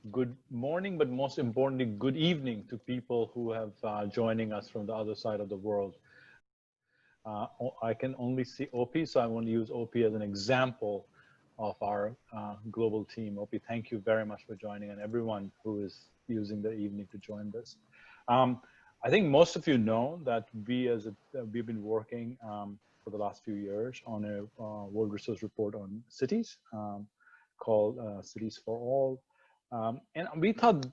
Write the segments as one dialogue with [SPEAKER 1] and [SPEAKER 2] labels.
[SPEAKER 1] good morning, but most importantly, good evening to people who have joining us from the other side of the world. I can only see OP, so I want to use OP as an example of our global team. OP, thank you very much for joining, and everyone who is using the evening to join this. I think most of you know that we've been working for the last few years on a World Resource Report on cities called Cities for All. And we thought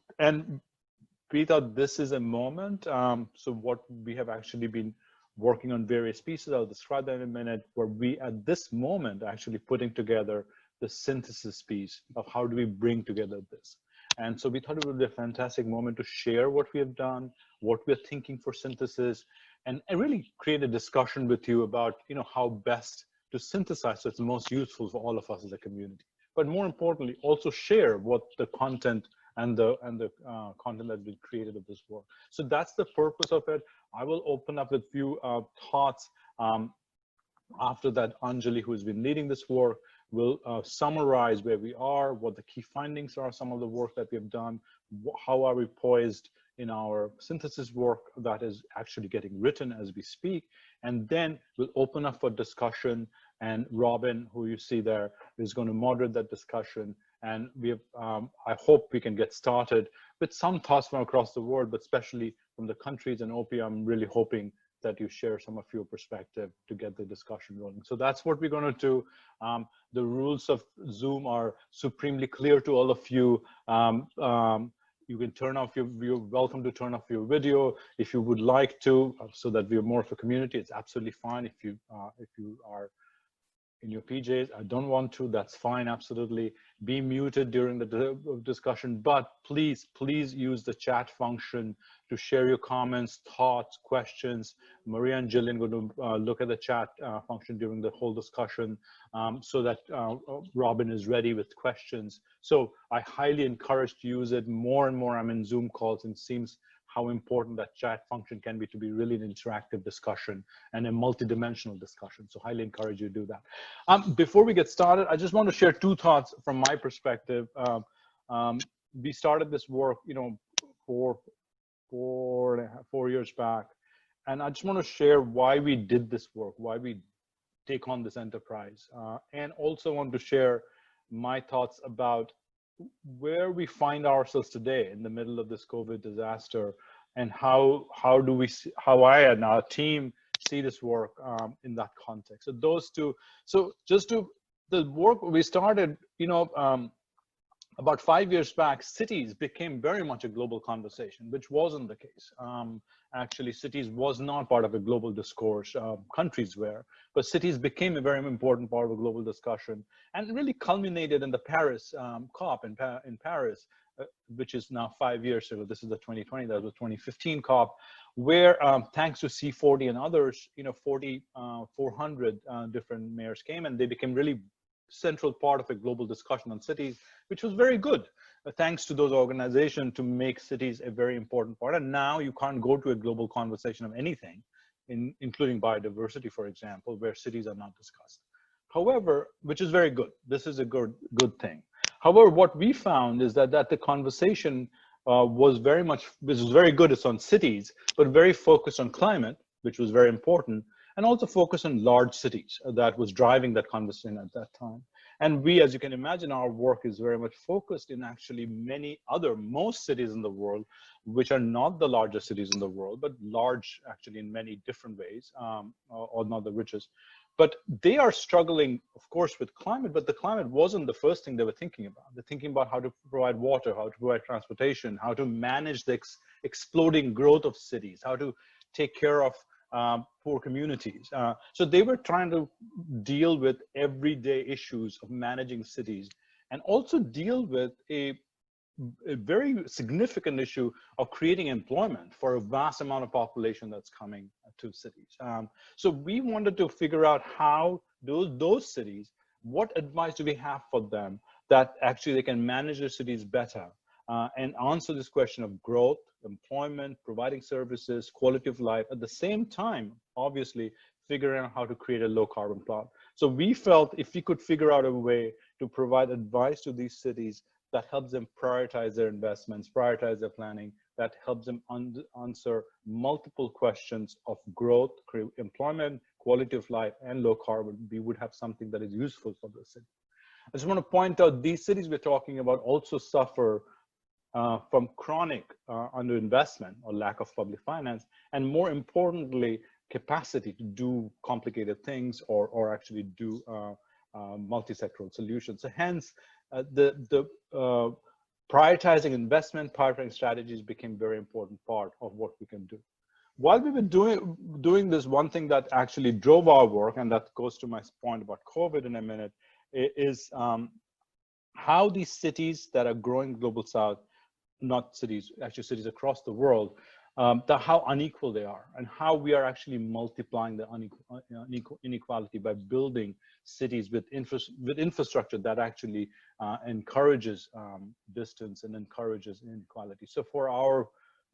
[SPEAKER 1] this is a moment. So what we have actually been working on various pieces, I'll describe that in a minute, where we at this moment actually putting together the synthesis piece of how do we bring together this. And so we thought it would be a fantastic moment to share what we have done, what we're thinking for synthesis, and really create a discussion with you about how best to synthesize so it's most useful for all of us as a community. But more importantly, also share what the content and the content that's been created of this work. So that's the purpose of it. I will open up with a few thoughts. After that, Anjali, who has been leading this work, will summarize where we are, what the key findings are, some of the work that we have done, how are we poised in our synthesis work that is actually getting written as we speak. And then we'll open up for discussion, and Robin, who you see there, is going to moderate that discussion. And we have, I hope we can get started with some thoughts from across the world, but especially from the countries. And OP, I'm really hoping that you share some of your perspective to get the discussion rolling. So that's what we're going to do. The rules of Zoom are supremely clear to all of you. You can turn off you're welcome to turn off your video if you would like to, so that we're more of a community. It's absolutely fine if you are in your PJs. I don't want to, that's fine, absolutely. Be muted during the discussion, but please use the chat function to share your comments, thoughts, questions. Maria and Jillian are going to look at the chat function during the whole discussion so that Robin is ready with questions. So I highly encourage to use it more and more. I'm in Zoom calls, and it seems how important that chat function can be to be really an interactive discussion and a multidimensional discussion. So highly encourage you to do that. Before we get started, I just want to share two thoughts from my perspective. We started this work, 4 years back. And I just want to share why we did this work, why we take on this enterprise. And also want to share my thoughts about where we find ourselves today in the middle of this COVID disaster, and how I and our team see this work in that context. So those two. So just to the work we started, about 5 years back, cities became very much a global conversation, which wasn't the case. Actually, cities was not part of a global discourse. Countries were, but cities became a very important part of a global discussion, and really culminated in the Paris COP in Paris, which is now 5 years ago. This is the 2020, that was 2015 COP, where thanks to C40 and others, 400 different mayors came, and they became really central part of a global discussion on cities, which was very good. Thanks to those organizations to make cities a very important part. And now you can't go to a global conversation of anything, including biodiversity, for example, where cities are not discussed. However, which is very good. This is a good thing. However, what we found is that the conversation was very much, which was very good, it's on cities, but very focused on climate, which was very important, and also focused on large cities. That was driving that conversation at that time. And we, as you can imagine, our work is very much focused in actually most cities in the world, which are not the largest cities in the world, but large actually in many different ways, or not the richest. But they are struggling, of course, with climate, but the climate wasn't the first thing they were thinking about. They're thinking about how to provide water, how to provide transportation, how to manage the exploding growth of cities, how to take care of poor communities. So they were trying to deal with everyday issues of managing cities, and also deal with a very significant issue of creating employment for a vast amount of population that's coming to cities. So we wanted to figure out how those cities, what advice do we have for them that actually they can manage their cities better and answer this question of growth, employment, providing services, quality of life, at the same time, obviously, figuring out how to create a low carbon plot. So we felt if we could figure out a way to provide advice to these cities that helps them prioritize their investments, prioritize their planning, that helps them answer multiple questions of growth, employment, quality of life, and low carbon. We would have something that is useful for the city. I just want to point out these cities we're talking about also suffer from chronic underinvestment or lack of public finance, and more importantly, capacity to do complicated things or actually do multi-sectoral solutions. So hence, the prioritizing investment, prioritizing strategies became a very important part of what we can do. While we've been doing this, one thing that actually drove our work, and that goes to my point about COVID in a minute, is how these cities that are growing global south, not cities, actually cities across the world, how unequal they are, and how we are actually multiplying the inequality by building cities with infrastructure that actually encourages distance and encourages inequality. So for our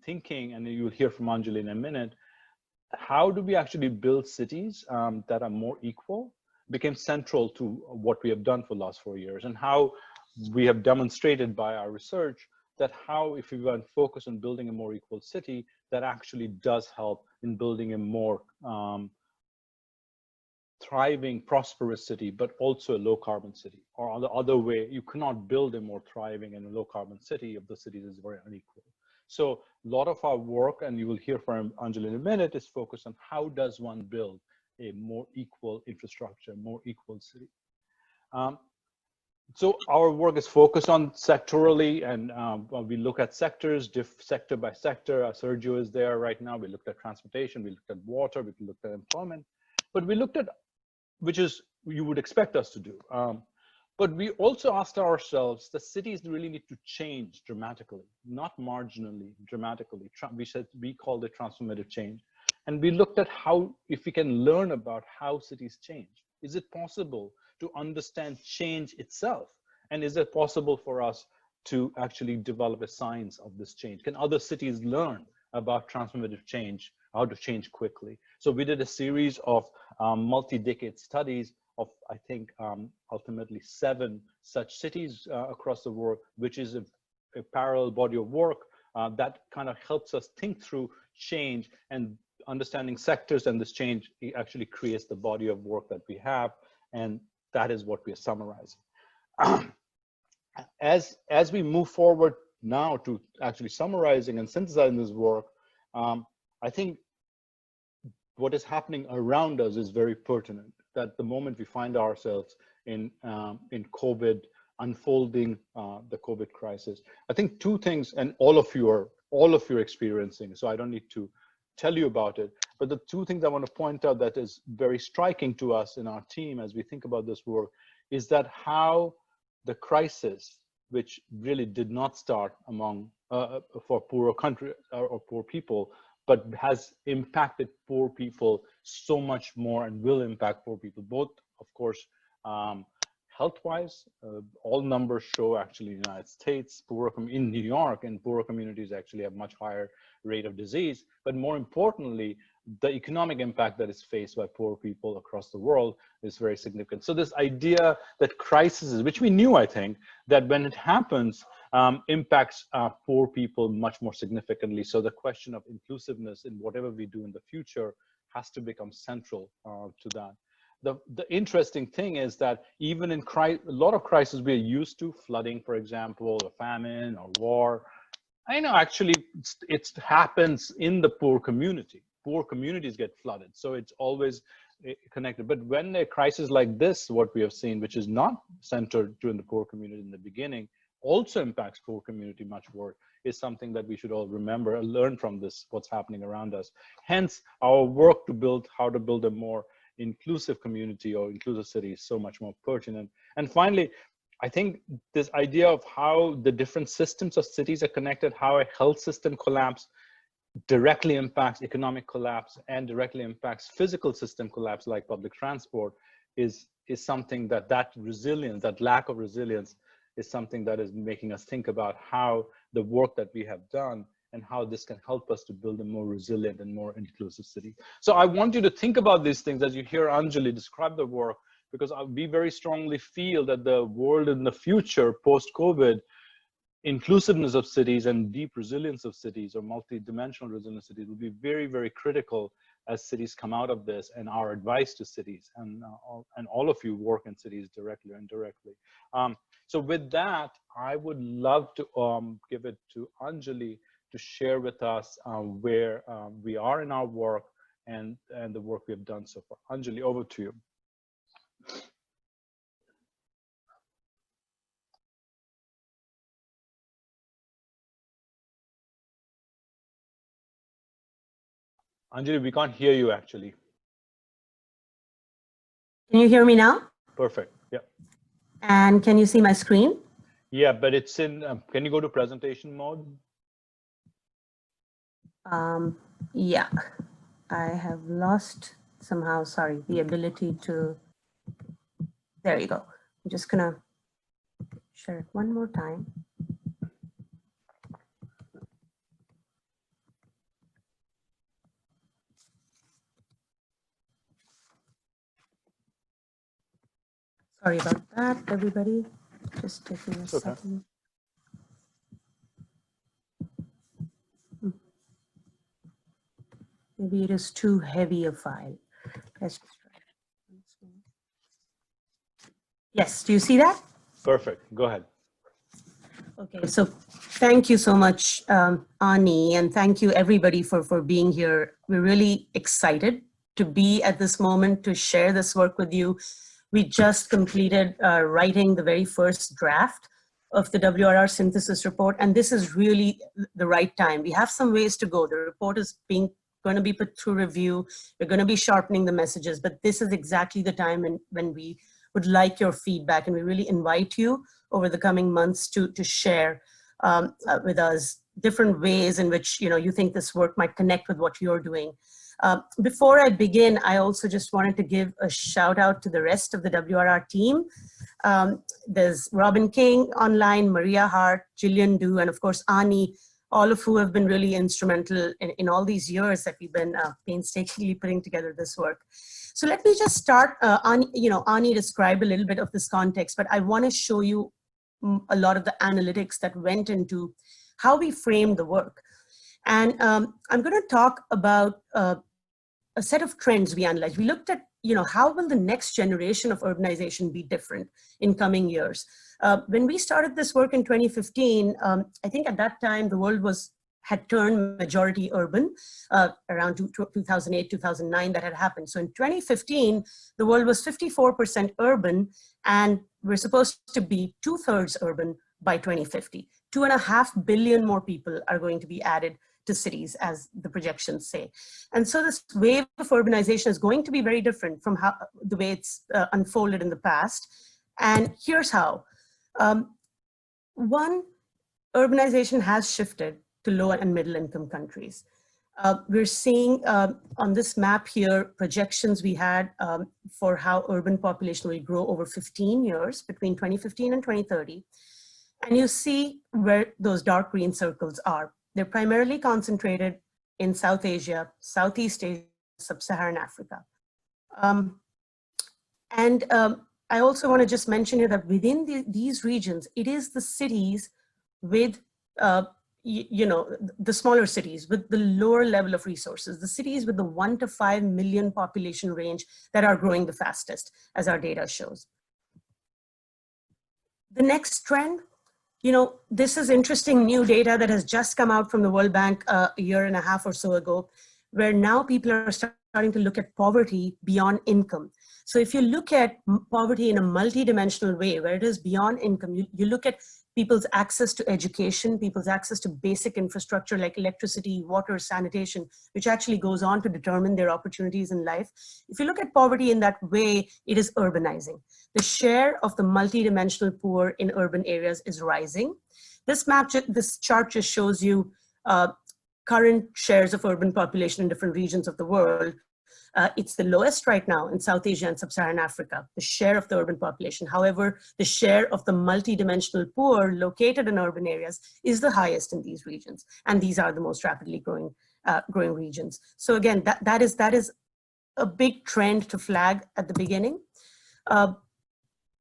[SPEAKER 1] thinking, and you'll hear from Anjali in a minute, how do we actually build cities that are more equal became central to what we have done for the last 4 years, and how we have demonstrated by our research that how, if we want to focus on building a more equal city, that actually does help in building a more thriving, prosperous city, but also a low carbon city. Or on the other way, you cannot build a more thriving and a low carbon city if the city is very unequal. So a lot of our work, and you will hear from Anjali in a minute, is focused on how does one build a more equal infrastructure, more equal city. So our work is focused on sectorally, and we look at sectors, sector by sector. Sergio is there right now. We looked at transportation, we looked at water, we looked at employment, but we looked at, which is you would expect us to do. But we also asked ourselves, the cities really need to change dramatically, not marginally, dramatically. We called it transformative change. And we looked at how, if we can learn about how cities change. Is it possible to understand change itself? And is it possible for us to actually develop a science of this change? Can other cities learn about transformative change, how to change quickly? So we did a series of multi-decade studies of, I think, ultimately 7 such cities across the world, which is a parallel body of work that kind of helps us think through change, and understanding sectors and this change actually creates the body of work that we have, and that is what we are summarizing. As we move forward now to actually summarizing and synthesizing this work, I think what is happening around us is very pertinent. That the moment we find ourselves in COVID, unfolding the COVID crisis, I think 2 things, and all of you are experiencing, so I don't need to tell you about it, but the 2 things I want to point out that is very striking to us in our team as we think about this work is that how the crisis, which really did not start among for poorer countries or poor people, but has impacted poor people so much more and will impact poor people, both, of course, health-wise. All numbers show actually in the United States, in New York, and poorer communities actually have much higher rate of disease. But more importantly, the economic impact that is faced by poor people across the world is very significant. So this idea that crises, which we knew, I think, that when it happens, impacts poor people much more significantly. So the question of inclusiveness in whatever we do in the future has to become central to that. The interesting thing is that even in a lot of crises we're used to, flooding, for example, or famine or war, I know actually it happens in the poor community. Poor communities get flooded, so it's always connected. But when a crisis like this, what we have seen, which is not centered to the poor community in the beginning, also impacts poor community much more, is something that we should all remember and learn from this, what's happening around us. Hence, our work to build, how to build a more inclusive community or inclusive city is so much more pertinent. And finally, I think this idea of how the different systems of cities are connected, how a health system collapse directly impacts economic collapse and directly impacts physical system collapse like public transport is something that resilience, that lack of resilience is something that is making us think about how the work that we have done and how this can help us to build a more resilient and more inclusive city. So I want you to think about these things as you hear Anjali describe the work, because we very strongly feel that the world in the future, post-COVID, inclusiveness of cities and deep resilience of cities, or multi-dimensional resilience of cities, will be very, very critical as cities come out of this, and our advice to cities, and all of you work in cities directly or indirectly. So with that, I would love to give it to Anjali to share with us where we are in our work and the work we have done so far. Anjali, over to you. Anjali, we can't hear you actually.
[SPEAKER 2] Can you hear me now?
[SPEAKER 1] Perfect. Yeah.
[SPEAKER 2] And can you see my screen?
[SPEAKER 1] Yeah, but it's in, can you go to presentation mode?
[SPEAKER 2] Yeah, I have lost somehow, sorry, the ability to, there you go. I'm just gonna share it one more time. Sorry about that, everybody. Just taking a second. Maybe it is too heavy a file. Let's just try it. Yes, do you see that?
[SPEAKER 1] Perfect, go ahead.
[SPEAKER 2] Okay, so thank you so much, Ani, and thank you everybody for being here. We're really excited to be at this moment to share this work with you. We just completed writing the very first draft of the WRR synthesis report, and this is really the right time. We have some ways to go. The report is going to be put through review. We're going to be sharpening the messages, but this is exactly the time when we would like your feedback, and we really invite you over the coming months to share with us different ways in which you think this work might connect with what you're doing. Before I begin, I also just wanted to give a shout out to the rest of the WRR team. There's Robin King online, Maria Hart, Gillian Du, and of course Ani, all of who have been really instrumental in all these years that we've been painstakingly putting together this work. So let me just start, Ani described a little bit of this context, but I want to show you a lot of the analytics that went into how we framed the work. And I'm going to talk about a set of trends we analyzed. We looked at, how will the next generation of urbanization be different in coming years? When we started this work in 2015, I think at that time the world had turned majority urban, around 2008, 2009 that had happened. So in 2015, the world was 54% urban, and we're supposed to be 2/3 urban by 2050. 2.5 billion more people are going to be added to cities, as the projections say. And so this wave of urbanization is going to be very different from the way it's unfolded in the past. And here's how. One, urbanization has shifted to low and middle income countries. We're seeing on this map here projections we had for how urban population will grow over 15 years between 2015 and 2030. And you see where those dark green circles are. They're primarily concentrated in South Asia, Southeast Asia, Sub-Saharan Africa. I also want to just mention here that within these regions, it is the cities with, the smaller cities with the lower level of resources, the cities with the 1 to 5 million population range that are growing the fastest, as our data shows. The next trend, this is interesting new data that has just come out from the World Bank a year and a half or so ago, where now people are starting to look at poverty beyond income. So if you look at poverty in a multidimensional way, where it is beyond income, you look at people's access to education, people's access to basic infrastructure like electricity, water, sanitation, which actually goes on to determine their opportunities in life. If you look at poverty in that way, it is urbanizing. The share of the multidimensional poor in urban areas is rising. This chart just shows you current shares of urban population in different regions of the world. It's the lowest right now in South Asia and Sub-Saharan Africa, the share of the urban population. However, the share of the multidimensional poor located in urban areas is the highest in these regions. And these are the most rapidly growing regions. So again, that is a big trend to flag at the beginning.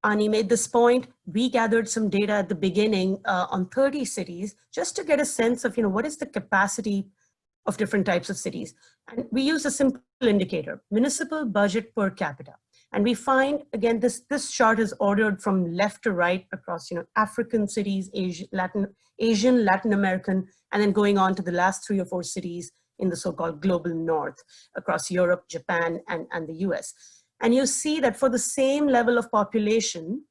[SPEAKER 2] Ani made this point. We gathered some data at the beginning on 30 cities just to get a sense of, what is the capacity of different types of cities. And we use a simple indicator, municipal budget per capita. And we find, again, this chart is ordered from left to right across, African cities, Asian, Latin American, and then going on to the last 3 or 4 cities in the so-called global north across Europe, Japan, and the US. And you see that for the same level of population,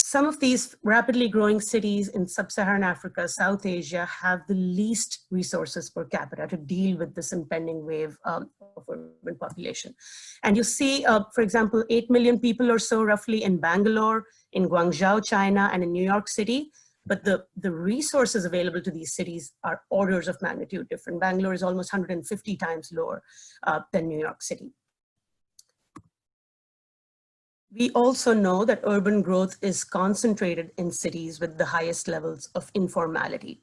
[SPEAKER 2] some of these rapidly growing cities in sub-Saharan Africa, South Asia, have the least resources per capita to deal with this impending wave of urban population. And you see, for example, 8 million people or so roughly in Bangalore, in Guangzhou, China, and in New York City. But the resources available to these cities are orders of magnitude different. Bangalore is almost 150 times lower than New York City. We also know that urban growth is concentrated in cities with the highest levels of informality.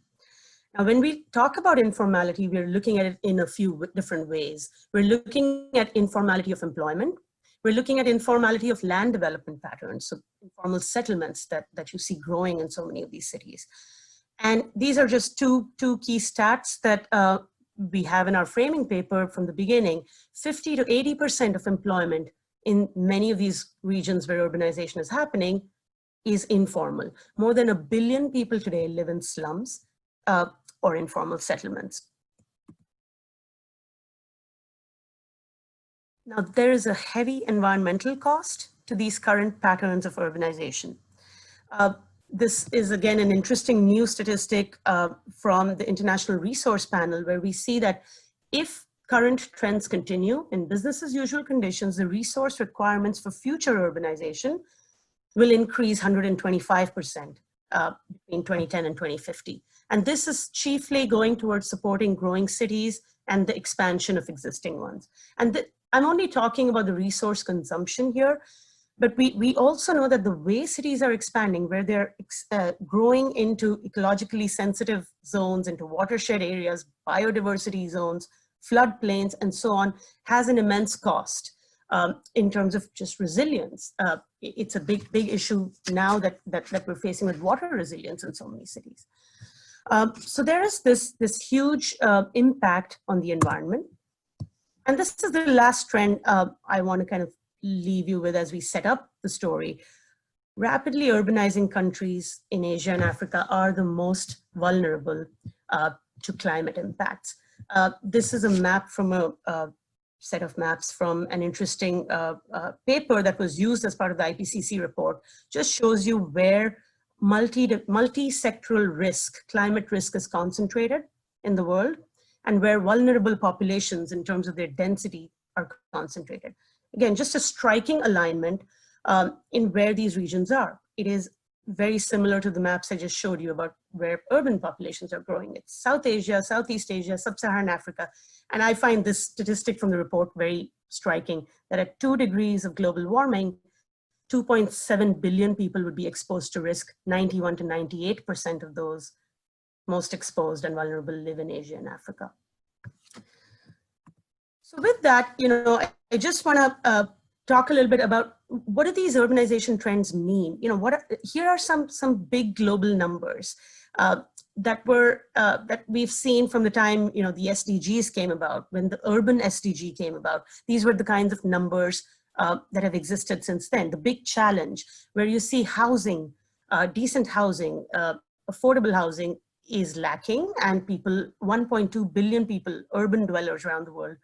[SPEAKER 2] Now, when we talk about informality, we're looking at it in a few different ways. We're looking at informality of employment. We're looking at informality of land development patterns, so informal settlements that you see growing in so many of these cities. And these are just two key stats that we have in our framing paper from the beginning. 50 to 80% of employment in many of these regions where urbanization is happening is informal. More than 1 billion people today live in slums or informal settlements. Now, there is a heavy environmental cost to these current patterns of urbanization. This is, again, an interesting new statistic from the International Resource Panel, where we see that if current trends continue in business as usual conditions, the resource requirements for future urbanization will increase 125% between 2010 and 2050. And this is chiefly going towards supporting growing cities and the expansion of existing ones. And I'm only talking about the resource consumption here, but we also know that the way cities are expanding, where they're growing into ecologically sensitive zones, into watershed areas, biodiversity zones, floodplains, and so on, has an immense cost in terms of just resilience. It's a big issue now that we're facing with water resilience in so many cities. So there is this huge impact on the environment. And this is the last trend I want to kind of leave you with as we set up the story. Rapidly urbanizing countries in Asia and Africa are the most vulnerable to climate impacts. This is a map from a set of maps from an interesting paper that was used as part of the IPCC report. Just shows you where multi-sectoral risk, climate risk, is concentrated in the world, and where vulnerable populations in terms of their density are concentrated. Again, just a striking alignment in where these regions are. It is very similar to the maps I just showed you about where urban populations are growing. It's South Asia, Southeast Asia, Sub-Saharan Africa. And I find this statistic from the report very striking, that at 2 degrees of global warming, 2.7 billion people would be exposed to risk. 91 to 98% of those most exposed and vulnerable live in Asia and Africa. So with that, I just want to talk a little bit about what do these urbanization trends mean? Here are some big global numbers that we've seen from the time the SDGs came about. When the urban SDG came about, these were the kinds of numbers that have existed since then. The big challenge, where you see housing, decent housing, affordable housing is lacking, and 1.2 billion people, urban dwellers around the world,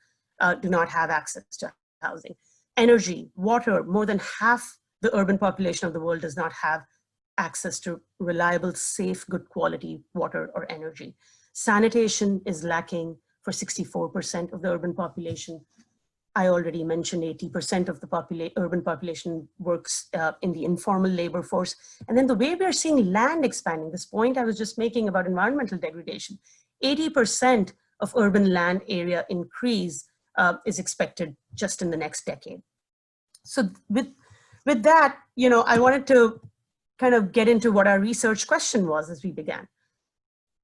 [SPEAKER 2] do not have access to housing. Energy, water, more than half the urban population of the world does not have access to reliable, safe, good quality water or energy. Sanitation is lacking for 64% of the urban population. I already mentioned 80% of the urban population works in the informal labor force. And then the way we are seeing land expanding, this point I was just making about environmental degradation, 80% of urban land area increase is expected just in the next decade. So with that, I wanted to kind of get into what our research question was as we began.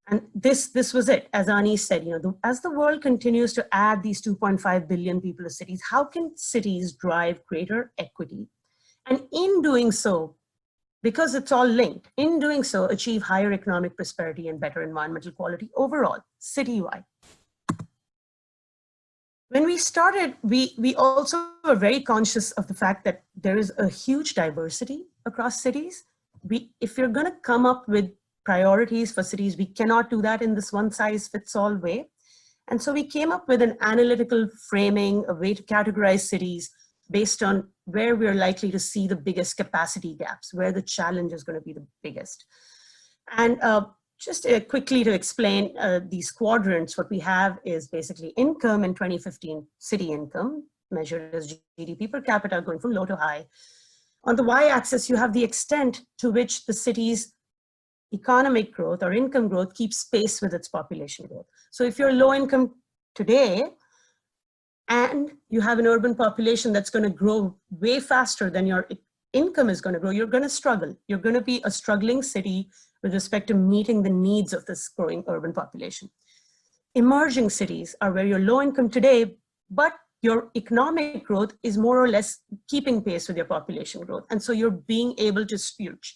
[SPEAKER 2] And this was it. As Ani said, as the world continues to add these 2.5 billion people to cities, how can cities drive greater equity And in doing so, because it's all linked, in doing so, achieve higher economic prosperity and better environmental quality overall, citywide. When we started, we also were very conscious of the fact that there is a huge diversity across cities. If you're going to come up with priorities for cities, we cannot do that in this one-size-fits-all way. And so we came up with an analytical framing, a way to categorize cities based on where we're likely to see the biggest capacity gaps, where the challenge is going to be the biggest. And just quickly to explain these quadrants, what we have is basically income in 2015, city income, measured as GDP per capita going from low to high. On the y-axis, you have the extent to which the city's economic growth or income growth keeps pace with its population growth. So if you're low income today, and you have an urban population that's going to grow way faster than your income is going to grow, you're going to struggle. You're going to be a struggling city with respect to meeting the needs of this growing urban population. Emerging cities are where you're low income today, but your economic growth is more or less keeping pace with your population growth. And so you're being able to,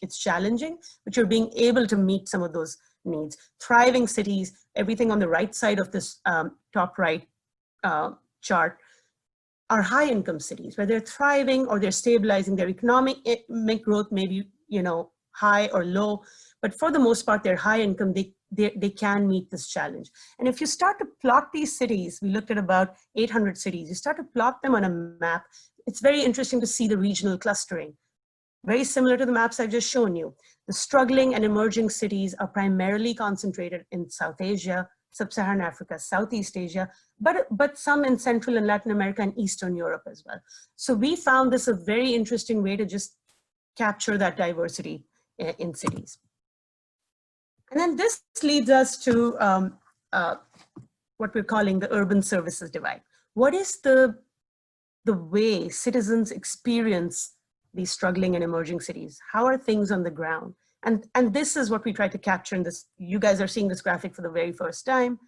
[SPEAKER 2] it's challenging, but you're being able to meet some of those needs. Thriving cities, everything on the right side of this top right chart, are high income cities where they're thriving or they're stabilizing. Their economic growth may be, high or low, but for the most part, they're high income. They can meet this challenge. And if you start to plot these cities, we looked at about 800 cities, you start to plot them on a map, it's very interesting to see the regional clustering. Very similar to the maps I've just shown you. The struggling and emerging cities are primarily concentrated in South Asia, Sub-Saharan Africa, Southeast Asia, but some in Central and Latin America and Eastern Europe as well. So we found this a very interesting way to just capture that diversity in cities. And then this leads us to what we're calling the urban services divide. What is the way citizens experience these struggling and emerging cities? How are things on the ground? And this is what we try to capture in this. You guys are seeing this graphic for the very first time.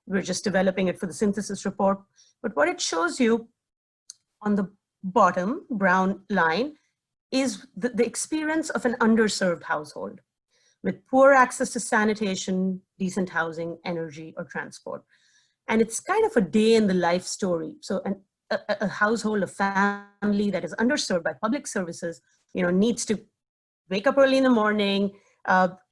[SPEAKER 2] We're just developing it for the synthesis report. But what it shows you on the bottom brown line is the experience of an underserved household with poor access to sanitation, decent housing, energy, or transport. And it's kind of a day in the life story. So a household, a family that is underserved by public services, needs to wake up early in the morning,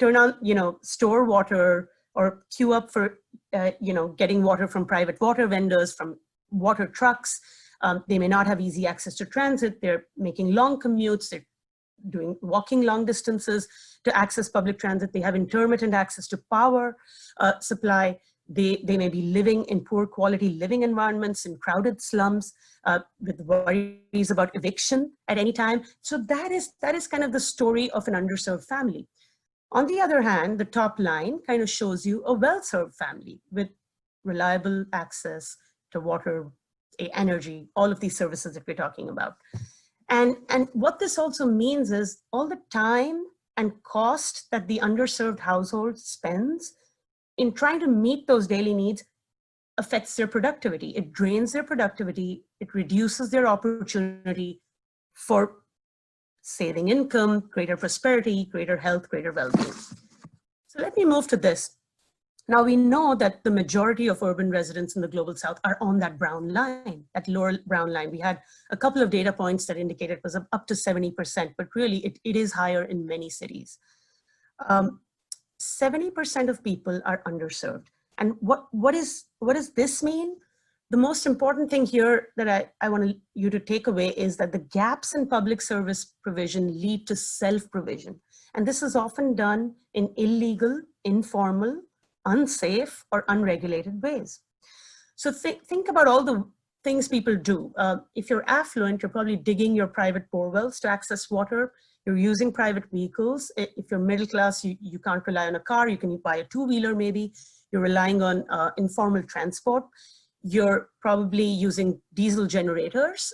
[SPEAKER 2] turn on, store water, or queue up for, getting water from private water vendors, from water trucks. They may not have easy access to transit. They're making long commutes. They're walking long distances to access public transit. They have intermittent access to power supply. They may be living in poor quality living environments in crowded slums with worries about eviction at any time. So that is kind of the story of an underserved family. On the other hand, the top line kind of shows you a well-served family with reliable access to water, energy, all of these services that we're talking about. And what this also means is all the time and cost that the underserved household spends in trying to meet those daily needs affects their productivity. It drains their productivity. It reduces their opportunity for saving income, greater prosperity, greater health, greater well-being. So let me move to this. Now we know that the majority of urban residents in the global south are on that brown line, that lower brown line. We had a couple of data points that indicated it was up to 70%, but really it is higher in many cities. 70% of people are underserved. And what does this mean? The most important thing here that I want you to take away is that the gaps in public service provision lead to self-provision. And this is often done in illegal, informal, unsafe, or unregulated ways. So think about all the things people do. If you're affluent, you're probably digging your private bore wells to access water. You're using private vehicles. If you're middle class, you can't rely on a car. You can buy a two-wheeler maybe. You're relying on informal transport. You're probably using diesel generators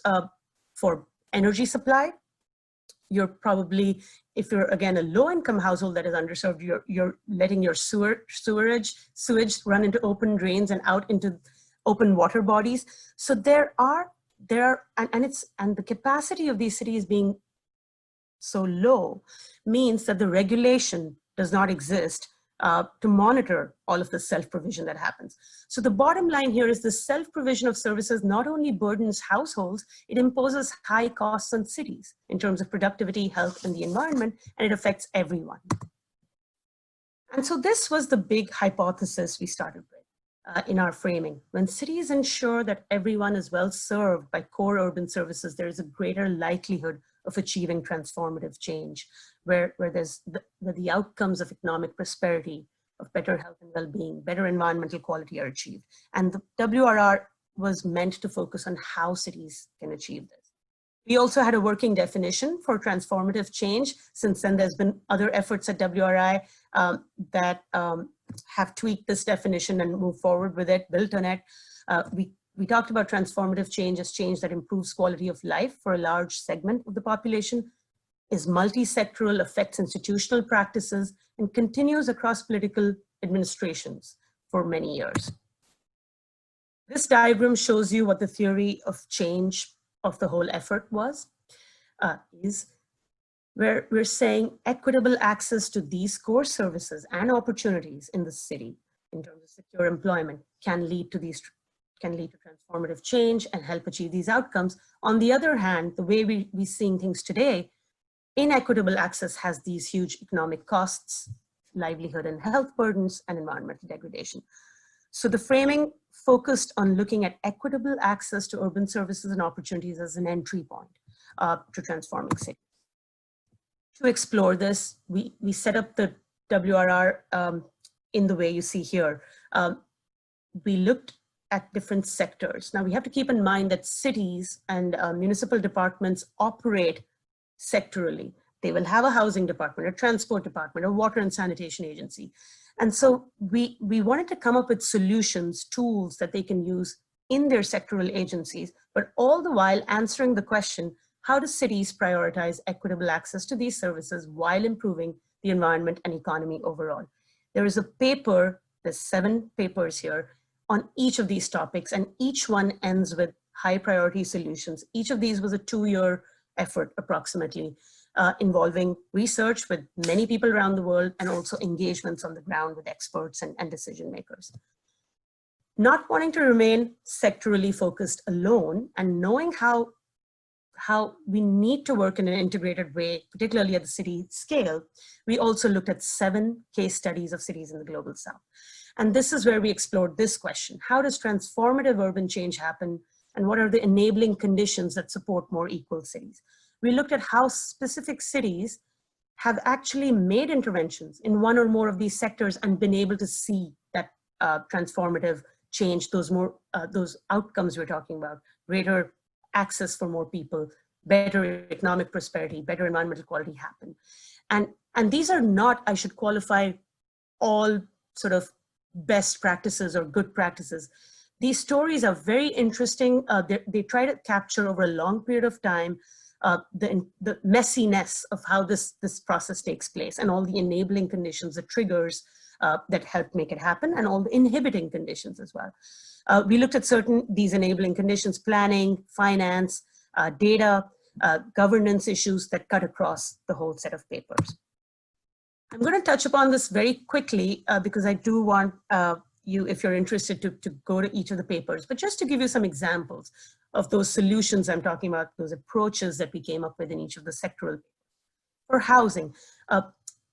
[SPEAKER 2] for energy supply. You're probably, if you're again a low-income household that is underserved, you're letting your sewage run into open drains and out into open water bodies. So and the capacity of these cities being so low means that the regulation does not exist to monitor all of the self-provision that happens. So the bottom line here is the self-provision of services not only burdens households, it imposes high costs on cities in terms of productivity, health, and the environment, and it affects everyone. And so this was the big hypothesis we started with in our framing. When cities ensure that everyone is well served by core urban services, there is a greater likelihood of achieving transformative change, where the outcomes of economic prosperity, of better health and well-being, better environmental quality are achieved. And the WRR was meant to focus on how cities can achieve this. We also had a working definition for transformative change. Since then, there's been other efforts at WRI that have tweaked this definition and moved forward with it, built on it. We talked about transformative change as change that improves quality of life for a large segment of the population, is multi-sectoral, affects institutional practices, and continues across political administrations for many years. This diagram shows you what the theory of change of the whole effort is where we're saying equitable access to these core services and opportunities in the city in terms of secure employment can lead to transformative change and help achieve these outcomes. On the other hand, the way we're seeing things today, inequitable access has these huge economic costs, livelihood and health burdens, and environmental degradation. So the framing focused on looking at equitable access to urban services and opportunities as an entry point to transforming cities. To explore this, we set up the WRR in the way you see here. We looked at different sectors. Now we have to keep in mind that cities and municipal departments operate sectorally. They will have a housing department, a transport department, a water and sanitation agency. And so we wanted to come up with solutions, tools that they can use in their sectoral agencies, but all the while answering the question, how do cities prioritize equitable access to these services while improving the environment and economy overall? There is a paper, there's 7 papers here on each of these topics, and each one ends with high priority solutions. Each of these was a 2-year effort approximately, involving research with many people around the world and also engagements on the ground with experts and decision makers. Not wanting to remain sectorally focused alone and knowing how we need to work in an integrated way, particularly at the city scale, we also looked at 7 case studies of cities in the Global South. And this is where we explored this question: how does transformative urban change happen, and what are the enabling conditions that support more equal cities? We looked at how specific cities have actually made interventions in one or more of these sectors and been able to see that transformative change, those outcomes we're talking about, greater access for more people, better economic prosperity, better environmental quality happen. And these are not, I should qualify, all sort of best practices or good practices. These stories are very interesting. They try to capture over a long period of time the messiness of how this process takes place and all the enabling conditions, the triggers that help make it happen, and all the inhibiting conditions as well. We looked at these enabling conditions: planning, finance, data, governance issues that cut across the whole set of papers. I'm going to touch upon this very quickly because I do want you, if you're interested, to go to each of the papers, but just to give you some examples of those solutions I'm talking about, those approaches that we came up with in each of the sectoral. For housing,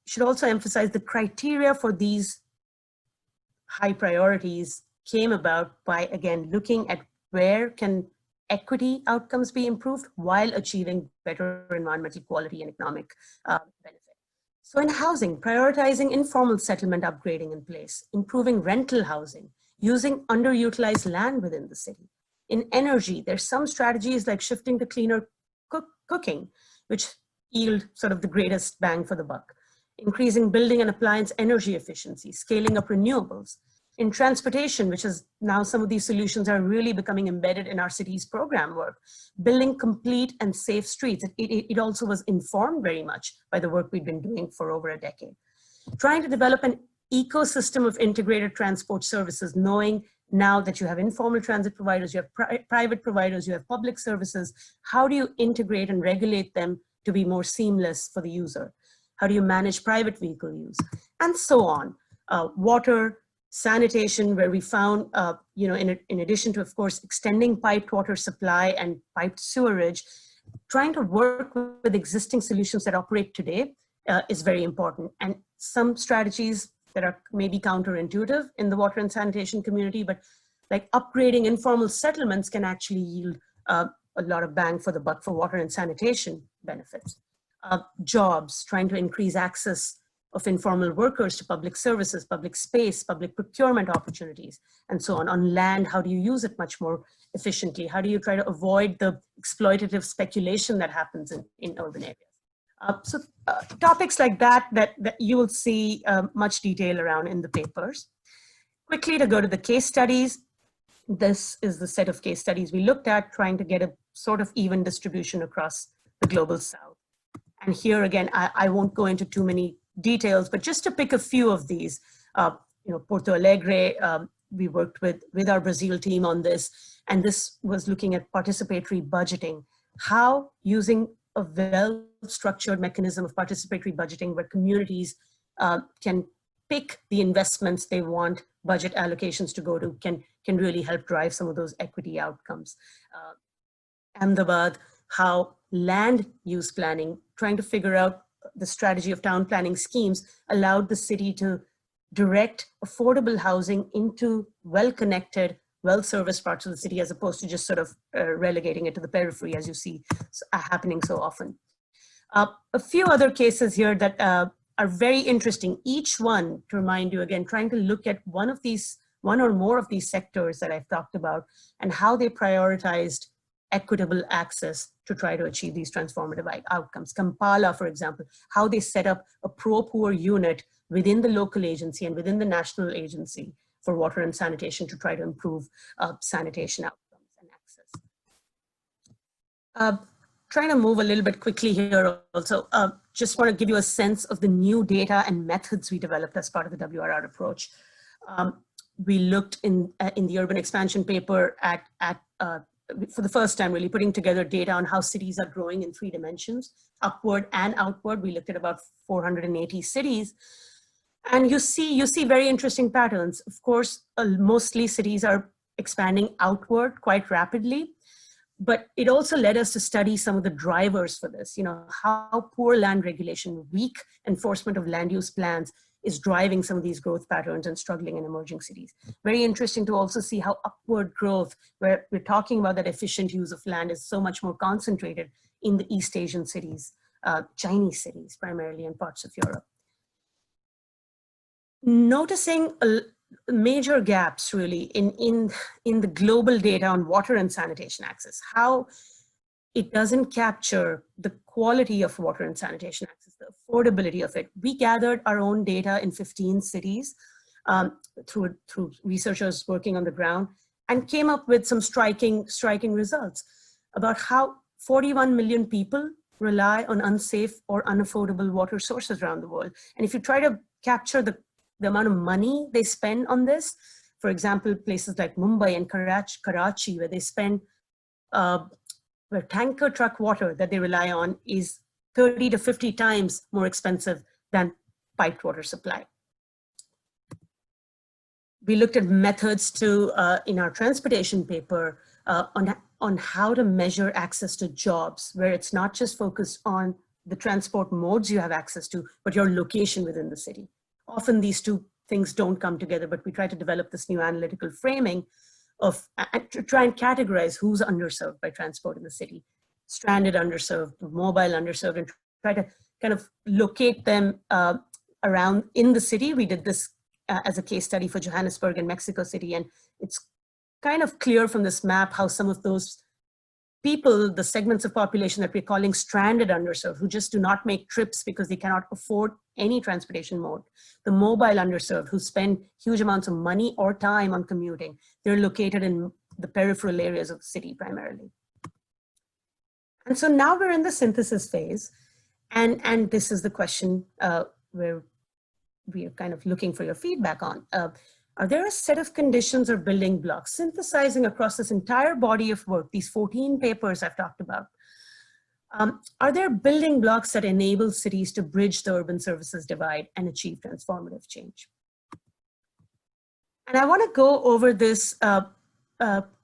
[SPEAKER 2] should also emphasize the criteria for these high priorities came about by, again, looking at where can equity outcomes be improved while achieving better environmental quality and economic benefit. So in housing, prioritizing informal settlement upgrading in place, improving rental housing, using underutilized land within the city. In energy, there's some strategies like shifting to cleaner cooking, which yield sort of the greatest bang for the buck. Increasing building and appliance energy efficiency, scaling up renewables. In transportation, which is now some of these solutions are really becoming embedded in our city's program work, building complete and safe streets. It also was informed very much by the work we've been doing for over a decade. Trying to develop an ecosystem of integrated transport services, knowing now that you have informal transit providers, you have private providers, you have public services, how do you integrate and regulate them to be more seamless for the user? How do you manage private vehicle use? And so on. Water, sanitation, where we found, in addition to, of course, extending piped water supply and piped sewerage, trying to work with existing solutions that operate today is very important. And some strategies that are maybe counterintuitive in the water and sanitation community, but like upgrading informal settlements can actually yield a lot of bang for the buck for water and sanitation benefits. Jobs, trying to increase access of informal workers to public services, public space, public procurement opportunities, and so on. On land, how do you use it much more efficiently? How do you try to avoid the exploitative speculation that happens in urban areas? Topics like that you will see much detail around in the papers. Quickly to go to the case studies. This is the set of case studies we looked at, trying to get a sort of even distribution across the global south. And here again, I won't go into too many details, but just to pick a few of these, Porto Alegre, we worked with our Brazil team on this, and this was looking at participatory budgeting, how using a well-structured mechanism of participatory budgeting where communities can pick the investments they want budget allocations to go to can really help drive some of those equity outcomes. Ahmedabad, how land use planning, trying to figure out the strategy of town planning schemes, allowed the city to direct affordable housing into well-connected, well-serviced parts of the city, as opposed to just sort of relegating it to the periphery, as you see happening so often. A few other cases here that are very interesting. Each one, to remind you again, trying to look at one or more of these sectors that I've talked about and how they prioritized equitable access to try to achieve these transformative outcomes. Kampala, for example, how they set up a pro-poor unit within the local agency and within the national agency for water and sanitation to try to improve sanitation outcomes and access. Trying to move a little bit quickly here also, just want to give you a sense of the new data and methods we developed as part of the WRR approach. We looked in the urban expansion paper at for the first time, really putting together data on how cities are growing in 3 dimensions, upward and outward. We looked at about 480 cities. And you see very interesting patterns. Of course, mostly cities are expanding outward quite rapidly, but it also led us to study some of the drivers for this, how poor land regulation, weak enforcement of land use plans is driving some of these growth patterns and struggling in emerging cities. Very interesting to also see how upward growth, where we're talking about that efficient use of land, is so much more concentrated in the East Asian cities, Chinese cities primarily, and parts of Europe. Noticing major gaps really in the global data on water and sanitation access, how it doesn't capture the quality of water and sanitation access, the affordability of it. We gathered our own data in 15 cities through researchers working on the ground, and came up with some striking results about how 41 million people rely on unsafe or unaffordable water sources around the world. And if you try to capture the amount of money they spend on this, for example, places like Mumbai and Karachi, where they spend where tanker truck water that they rely on is 30 to 50 times more expensive than piped water supply. We looked at methods in our transportation paper on how to measure access to jobs, where it's not just focused on the transport modes you have access to, but your location within the city. Often these two things don't come together, but we try to develop this new analytical framing to try and categorize who's underserved by transport in the city, stranded underserved, mobile underserved, and try to kind of locate them around in the city. We did this as a case study for Johannesburg and Mexico City, and it's kind of clear from this map how some of those people, the segments of population that we're calling stranded underserved, who just do not make trips because they cannot afford any transportation mode. The mobile underserved, who spend huge amounts of money or time on commuting. They're located in the peripheral areas of the city primarily. And so now we're in the synthesis phase. And this is the question where we are kind of looking for your feedback on. Are there a set of conditions or building blocks synthesizing across this entire body of work, these 14 papers I've talked about? Are there building blocks that enable cities to bridge the urban services divide and achieve transformative change? And I want to go over this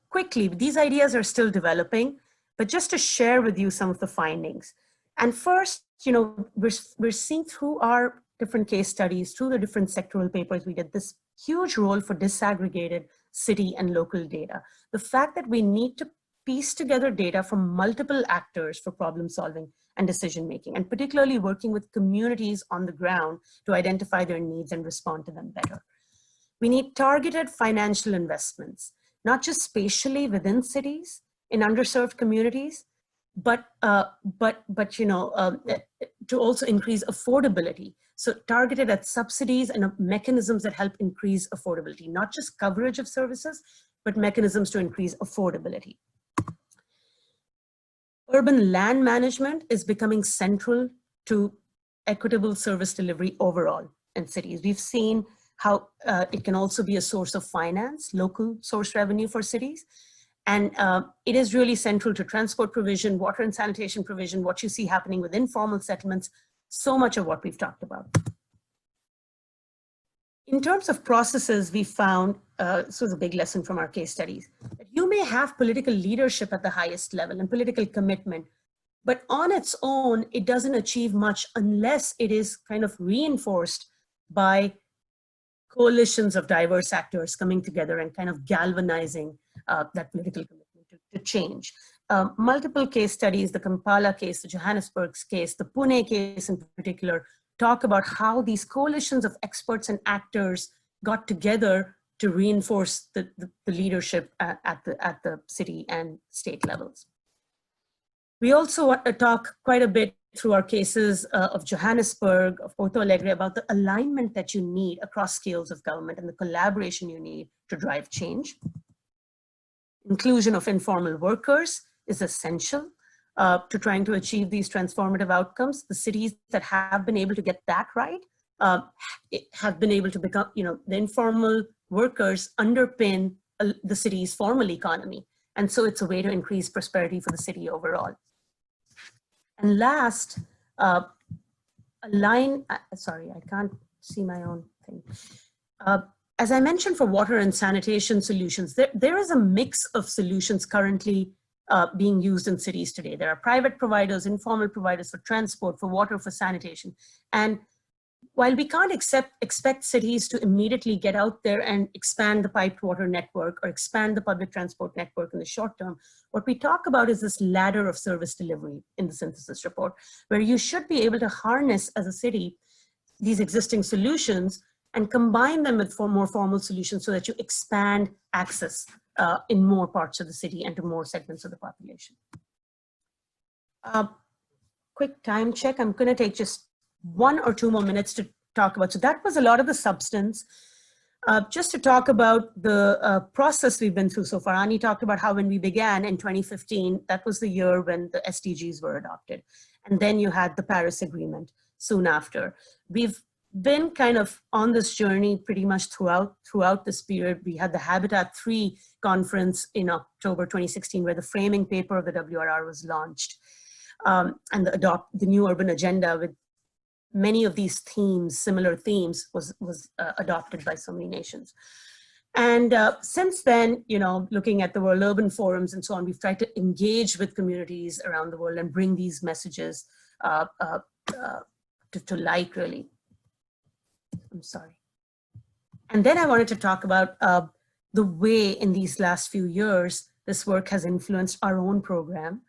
[SPEAKER 2] quickly. These ideas are still developing, but just to share with you some of the findings. And first, we're seeing through our different case studies, through the different sectoral papers we did, this huge role for disaggregated city and local data. The fact that we need to piece together data from multiple actors for problem solving and decision making, and particularly working with communities on the ground to identify their needs and respond to them better. We need targeted financial investments, not just spatially within cities, in underserved communities, but to also increase affordability. So targeted at subsidies and mechanisms that help increase affordability, not just coverage of services, but mechanisms to increase affordability. Urban land management is becoming central to equitable service delivery overall in cities. We've seen how it can also be a source of finance, local source revenue for cities. And it is really central to transport provision, water and sanitation provision, what you see happening with informal settlements, so much of what we've talked about. In terms of processes, we found, this was a big lesson from our case studies, that you may have political leadership at the highest level and political commitment, but on its own, it doesn't achieve much unless it is kind of reinforced by coalitions of diverse actors coming together and kind of galvanizing that political commitment to change. Multiple case studies, the Kampala case, the Johannesburg case, the Pune case in particular, talk about how these coalitions of experts and actors got together to reinforce the leadership at the city and state levels. We also want to talk quite a bit through our cases of Johannesburg, of Porto Alegre, about the alignment that you need across scales of government and the collaboration you need to drive change. Inclusion of informal workers is essential to trying to achieve these transformative outcomes. The cities that have been able to get that right have been able to become, the informal workers underpin the city's formal economy. And so it's a way to increase prosperity for the city overall. And last, sorry, I can't see my own thing. As I mentioned for water and sanitation solutions, there is a mix of solutions currently being used in cities today. There are private providers, informal providers for transport, for water, for sanitation. And while we can't expect cities to immediately get out there and expand the piped water network or expand the public transport network in the short term, what we talk about is this ladder of service delivery in the synthesis report, where you should be able to harness as a city these existing solutions and combine them with more formal solutions so that you expand access in more parts of the city and to more segments of the population. Quick time check. I'm going to take just 1 or 2 more minutes to talk about. So that was a lot of the substance. Just to talk about the process we've been through so far. Ani talked about how when we began in 2015, that was the year when the SDGs were adopted. And then you had the Paris Agreement soon after. We've been kind of on this journey pretty much throughout this period. We had the Habitat 3 conference in October 2016, where the framing paper of the WRR was launched. And the new urban agenda with many of these themes, similar themes, was adopted by so many nations. And since then, looking at the World Urban Forums and so on, we've tried to engage with communities around the world and bring these messages to light, really. I'm sorry. And then I wanted to talk about the way in these last few years, this work has influenced our own program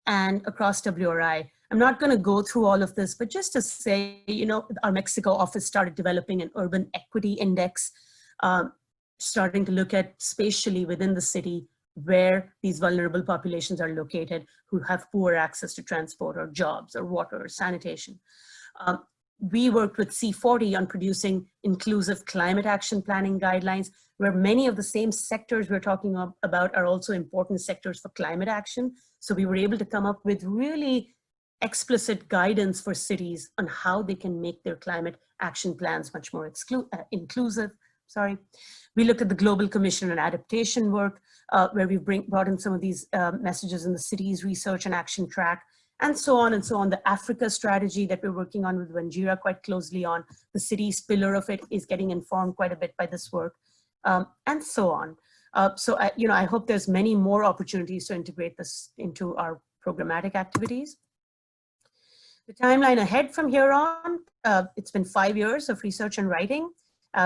[SPEAKER 2] and across WRI. I'm not going to go through all of this, but just to say, our Mexico office started developing an urban equity index, starting to look at spatially within the city where these vulnerable populations are located who have poor access to transport or jobs or water or sanitation. We worked with C40 on producing inclusive climate action planning guidelines, where many of the same sectors we're talking about are also important sectors for climate action. So we were able to come up with really explicit guidance for cities on how they can make their climate action plans much more inclusive. Sorry. We looked at the Global Commission on Adaptation work, where we brought in some of these messages in the city's research and action track. and so on and so on. The Africa strategy that we're working on with Vanjira quite closely on, the cities pillar of it is getting informed quite a bit by this work, and so on. I hope there's many more opportunities to integrate this into our programmatic activities. The timeline ahead from here on, it's been 5 years of research and writing.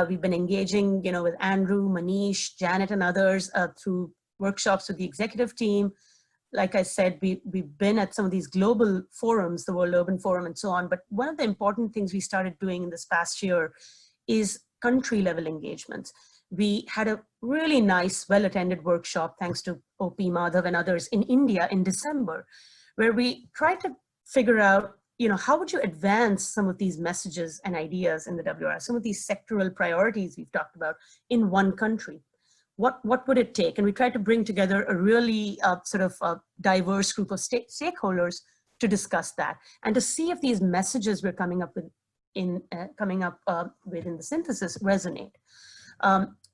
[SPEAKER 2] We've been engaging, with Andrew, Manish, Janet, and others through workshops with the executive team. Like I said, we've been at some of these global forums, the World Urban Forum and so on. But one of the important things we started doing in this past year is country level engagements. We had a really nice, well-attended workshop, thanks to OP, Madhav, and others in India in December, where we tried to figure out, how would you advance some of these messages and ideas in the WR, some of these sectoral priorities we've talked about in one country? What would it take? And we tried to bring together a really diverse group of stakeholders to discuss that and to see if these messages we're coming up with in the synthesis resonate.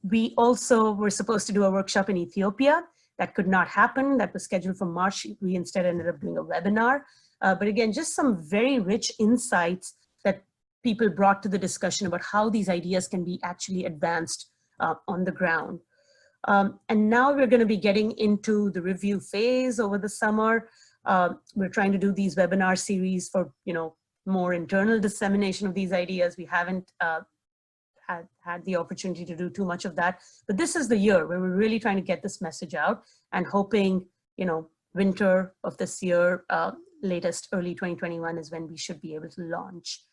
[SPEAKER 2] We also were supposed to do a workshop in Ethiopia. That could not happen. That was scheduled for March. We instead ended up doing a webinar. But again, just some very rich insights that people brought to the discussion about how these ideas can be actually advanced on the ground. And now we're going to be getting into the review phase over the summer. We're trying to do these webinar series for, more internal dissemination of these ideas. We haven't had the opportunity to do too much of that, but this is the year where we're really trying to get this message out and hoping, winter of this year, latest early 2021 is when we should be able to launch.